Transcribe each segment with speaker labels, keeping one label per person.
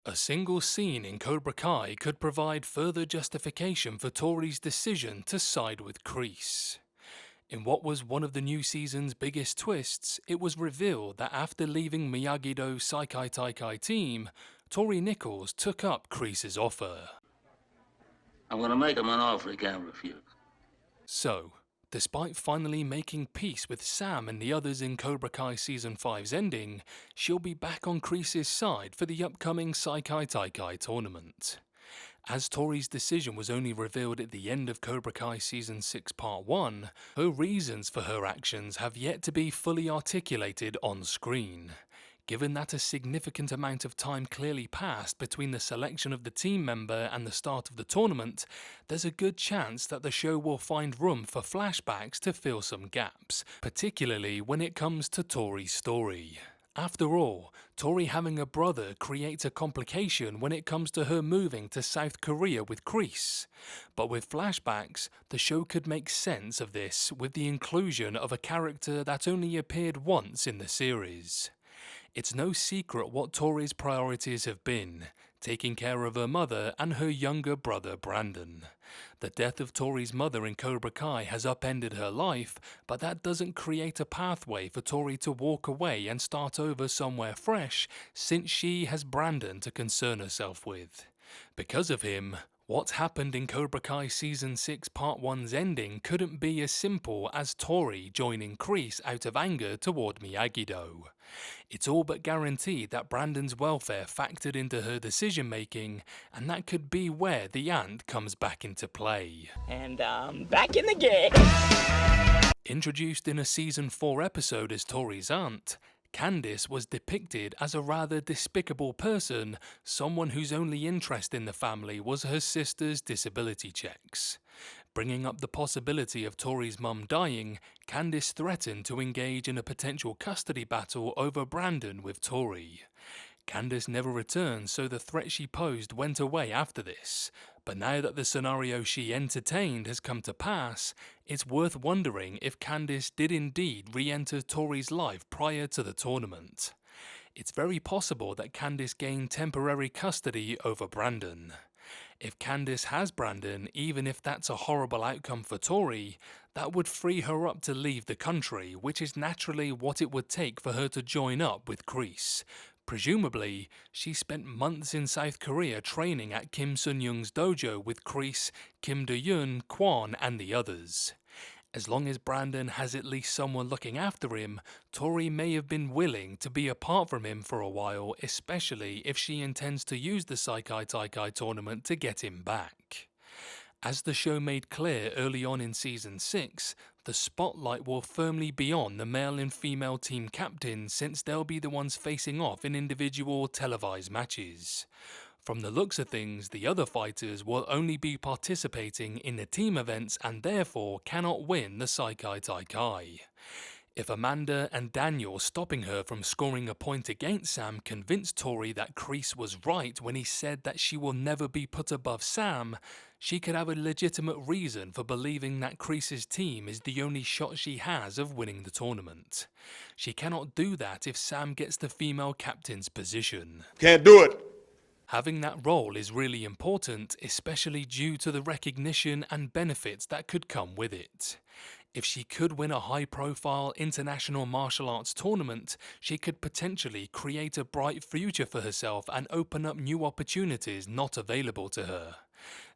Speaker 1: A single scene in Cobra Kai could provide further justification for Tory's decision to side with Kreese. In what was one of the new season's biggest twists, it was revealed that after leaving Miyagi-Do's Seikai Taikai team, Tory Nichols took up Kreese's offer.
Speaker 2: I'm gonna make him an offer he can't refuse.
Speaker 1: So, despite finally making peace with Sam and the others in Cobra Kai Season 5's ending, she'll be back on Kreese's side for the upcoming Seikai Taikai tournament. As Tory's decision was only revealed at the end of Cobra Kai Season 6 Part 1, her reasons for her actions have yet to be fully articulated on screen. Given that a significant amount of time clearly passed between the selection of the team member and the start of the tournament, there's a good chance that the show will find room for flashbacks to fill some gaps, particularly when it comes to Tory's story. After all, Tory having a brother creates a complication when it comes to her moving to South Korea with Kreese. But with flashbacks, the show could make sense of this with the inclusion of a character that only appeared once in the series. It's no secret what Tory's priorities have been, taking care of her mother and her younger brother Brandon. The death of Tory's mother in Cobra Kai has upended her life, but that doesn't create a pathway for Tory to walk away and start over somewhere fresh, since she has Brandon to concern herself with. Because of him, what happened in Cobra Kai Season 6 Part 1's ending couldn't be as simple as Tory joining Kreese out of anger toward Miyagi-Do. It's all but guaranteed that Brandon's welfare factored into her decision making, and that could be where the aunt comes back into play.
Speaker 3: And back in the game!
Speaker 1: Introduced in a Season 4 episode as Tory's aunt, Candice was depicted as a rather despicable person, someone whose only interest in the family was her sister's disability checks. Bringing up the possibility of Tory's mum dying, Candice threatened to engage in a potential custody battle over Brandon with Tory. Candice never returned, so the threat she posed went away after this. But now that the scenario she entertained has come to pass, it's worth wondering if Candice did indeed re-enter Tory's life prior to the tournament. It's very possible that Candice gained temporary custody over Brandon. If Candice has Brandon, even if that's a horrible outcome for Tory, that would free her up to leave the country, which is naturally what it would take for her to join up with Kreese. Presumably, she spent months in South Korea training at Kim Sun-young's dojo with Kreese, Kim Do-yeon, Kwon and the others. As long as Brandon has at least someone looking after him, Tory may have been willing to be apart from him for a while, especially if she intends to use the Seikai Taikai tournament to get him back. As the show made clear early on in Season 6, the spotlight will firmly be on the male and female team captains, since they'll be the ones facing off in individual televised matches. From the looks of things, the other fighters will only be participating in the team events and therefore cannot win the Seikai Taikai. If Amanda and Daniel stopping her from scoring a point against Sam convinced Tory that Kreese was right when he said that she will never be put above Sam, she could have a legitimate reason for believing that Kreese's team is the only shot she has of winning the tournament. She cannot do that if Sam gets the female captain's position.
Speaker 4: Can't do it.
Speaker 1: Having that role is really important, especially due to the recognition and benefits that could come with it. If she could win a high-profile international martial arts tournament, she could potentially create a bright future for herself and open up new opportunities not available to her.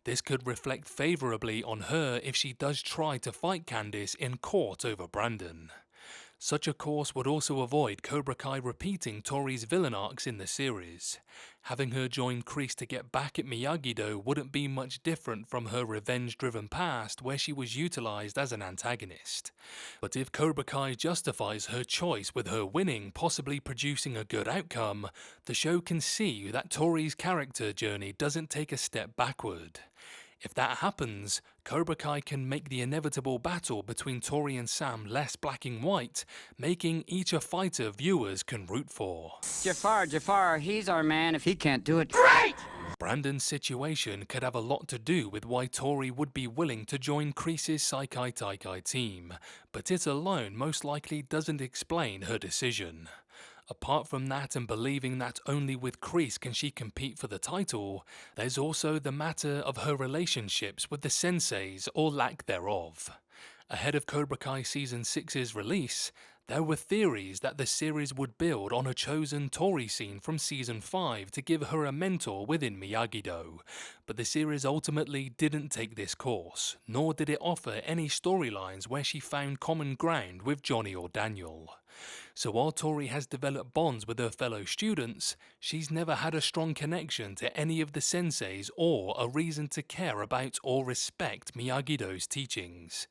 Speaker 1: This could reflect favourably on her if she does try to fight Candice in court over Brandon. Such a course would also avoid Cobra Kai repeating Tory's villain arcs in the series. Having her join Kreese to get back at Miyagi-Do wouldn't be much different from her revenge-driven past where she was utilised as an antagonist. But if Cobra Kai justifies her choice with her winning, possibly producing a good outcome, the show can see that Tory's character journey doesn't take a step backward. If that happens, Cobra Kai can make the inevitable battle between Tory and Sam less black and white, making each a fighter viewers can root for.
Speaker 3: Jafar, he's our man if he can't do it. Great!
Speaker 1: Brandon's situation could have a lot to do with why Tory would be willing to join Kreese's Seikai Taikai team, but it alone most likely doesn't explain her decision. Apart from that and believing that only with Kreese can she compete for the title, there's also the matter of her relationships with the senseis or lack thereof. Ahead of Cobra Kai Season 6's release, there were theories that the series would build on a chosen TORY scene from Season 5 to give her a mentor within Miyagi-Do, but the series ultimately didn't take this course, nor did it offer any storylines where she found common ground with Johnny or Daniel. So while TORY has developed bonds with her fellow students, she's never had a strong connection to any of the senseis or a reason to care about or respect Miyagi-Do's teachings.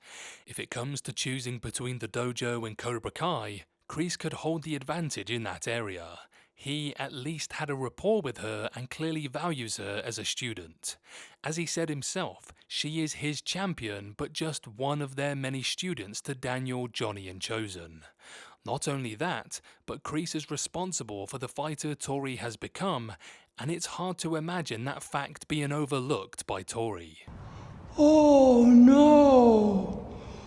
Speaker 1: If it comes to choosing between the dojo and Cobra Kai, Kreese could hold the advantage in that area. He at least had a rapport with her and clearly values her as a student. As he said himself, she is his champion but just one of their many students to Daniel, Johnny and Chozen. Not only that, but Kreese is responsible for the fighter TORY has become, and it's hard to imagine that fact being overlooked by TORY.
Speaker 4: Oh